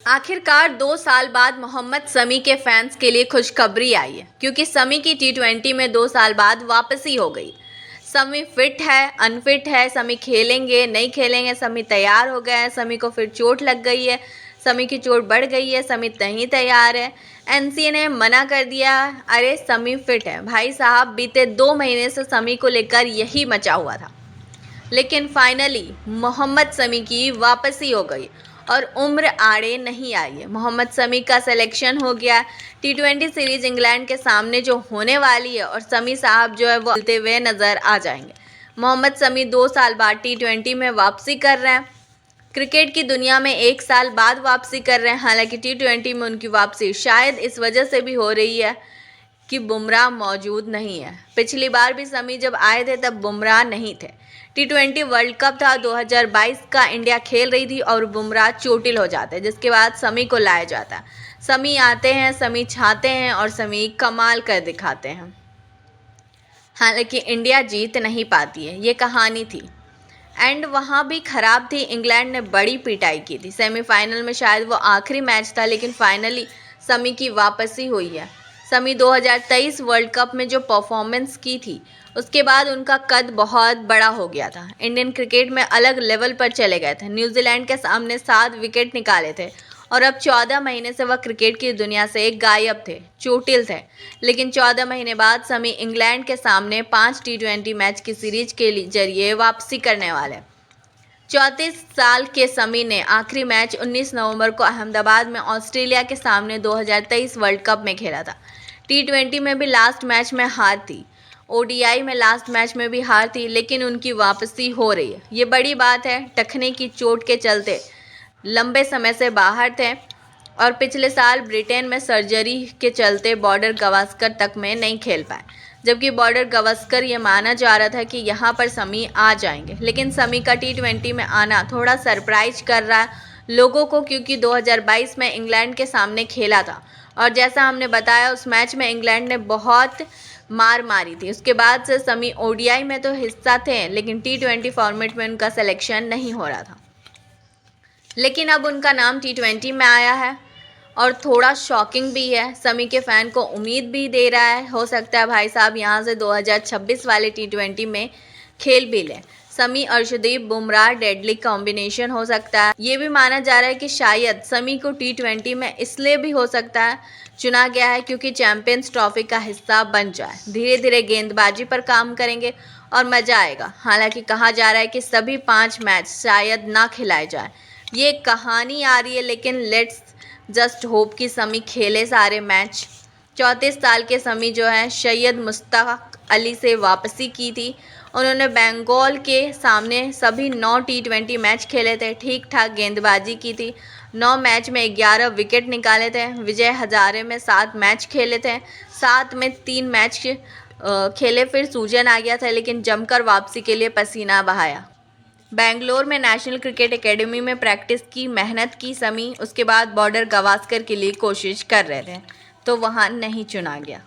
आखिरकार 2 साल बाद मोहम्मद शमी के फैंस के लिए खुशखबरी आई है, क्योंकि शमी की टी20 में 2 साल बाद वापसी हो गई। शमी फिट है, अनफिट है, शमी खेलेंगे नहीं खेलेंगे, शमी तैयार हो गए हैं, शमी को फिर चोट लग गई है, शमी की चोट बढ़ गई है, शमी नहीं तैयार है। एनसीए ने मना कर दिया, अरे शमी फिट है। भाई साहब, बीते 2 महीने से शमी को लेकर यही मचा हुआ था, लेकिन फाइनली मोहम्मद शमी की वापसी हो गई और उम्र आड़े नहीं आई है। मोहम्मद शमी का सिलेक्शन हो गया। टी20 सीरीज इंग्लैंड के सामने जो होने वाली है और शमी साहब जो है वो खेलते हुए नज़र आ जाएंगे। मोहम्मद शमी 2 साल बाद टी20 में वापसी कर रहे हैं। क्रिकेट की दुनिया में 1 साल बाद वापसी कर रहे हैं। हालांकि टी20 में उनकी वापसी शायद इस वजह से भी हो रही है कि बुमराह मौजूद नहीं है। पिछली बार भी शमी जब आए थे तब बुमराह नहीं थे। टी20 वर्ल्ड कप था 2022 का, इंडिया खेल रही थी और बुमराह चोटिल हो जाते, जिसके बाद शमी को लाया जाता। शमी आते हैं, शमी छाते हैं और शमी कमाल कर दिखाते हैं। हालांकि इंडिया जीत नहीं पाती है, ये कहानी थी। एंड वहाँ भी ख़राब थी, इंग्लैंड ने बड़ी पिटाई की थी। सेमीफाइनल में शायद वो आखिरी मैच था, लेकिन फाइनली शमी की वापसी हुई है। शमी 2023 वर्ल्ड कप में जो परफॉर्मेंस की थी, उसके बाद उनका कद बहुत बड़ा हो गया था। इंडियन क्रिकेट में अलग लेवल पर चले गए थे। न्यूजीलैंड के सामने 7 विकेट निकाले थे और अब 14 महीने से वह क्रिकेट की दुनिया से गायब थे, चोटिल थे। लेकिन 14 महीने बाद शमी इंग्लैंड के सामने 5 टी20 मैच की सीरीज के जरिए वापसी करने वाले। 34 साल के शमी ने आखिरी मैच 19 नवंबर को अहमदाबाद में ऑस्ट्रेलिया के सामने 2023 वर्ल्ड कप में खेला था। टी20 में भी लास्ट मैच में हार थी, ओडीआई में लास्ट मैच में भी हार थी, लेकिन उनकी वापसी हो रही है। ये बड़ी बात है। टखने की चोट के चलते लंबे समय से बाहर थे और पिछले साल ब्रिटेन में सर्जरी के चलते बॉर्डर गावस्कर तक में नहीं खेल पाए, जबकि बॉर्डर गावस्कर ये माना जा रहा था कि यहाँ पर शमी आ जाएंगे। लेकिन शमी का टी20 में आना थोड़ा सरप्राइज कर रहा है लोगों को, क्योंकि 2022 में इंग्लैंड के सामने खेला था और जैसा हमने बताया उस मैच में इंग्लैंड ने बहुत मार मारी थी। उसके बाद से शमी ओडीआई में तो हिस्सा थे, लेकिन टी20 फॉर्मेट में उनका सिलेक्शन नहीं हो रहा था। लेकिन अब उनका नाम टी20 में आया है और थोड़ा शॉकिंग भी है। शमी के फ़ैन को उम्मीद भी दे रहा है, हो सकता है भाई साहब यहाँ से 2026 वाले टी20 में खेल भी लें। शमी अर्शदीप बुमराह डेडली कॉम्बिनेशन हो सकता है। ये भी माना जा रहा है कि शायद शमी को टी20 में इसलिए भी हो सकता है चुना गया है क्योंकि चैंपियंस ट्रॉफी का हिस्सा बन जाए। धीरे धीरे गेंदबाजी पर काम करेंगे और मज़ा आएगा। हालांकि कहा जा रहा है कि सभी 5 मैच शायद ना खिलाए जाए। ये कहानी आ रही है, लेकिन लेट्स जस्ट होप कि शमी खेले सारे मैच। 34 साल के शमी जो है सैयद मुश्ताक अली से वापसी की थी। उन्होंने बंगाल के सामने सभी 9 टी20 मैच खेले थे, ठीक ठाक गेंदबाजी की थी। 9 मैच में 11 विकेट निकाले थे। विजय हजारे में 7 मैच खेले थे, 7 में 3 मैच खेले, फिर सूजन आ गया था, लेकिन जमकर वापसी के लिए पसीना बहाया। बेंगलोर में नेशनल क्रिकेट एकेडमी में प्रैक्टिस की, मेहनत की शमी। उसके बाद बॉर्डर गावस्कर के लिए कोशिश कर रहे थे तो वहाँ नहीं चुना गया।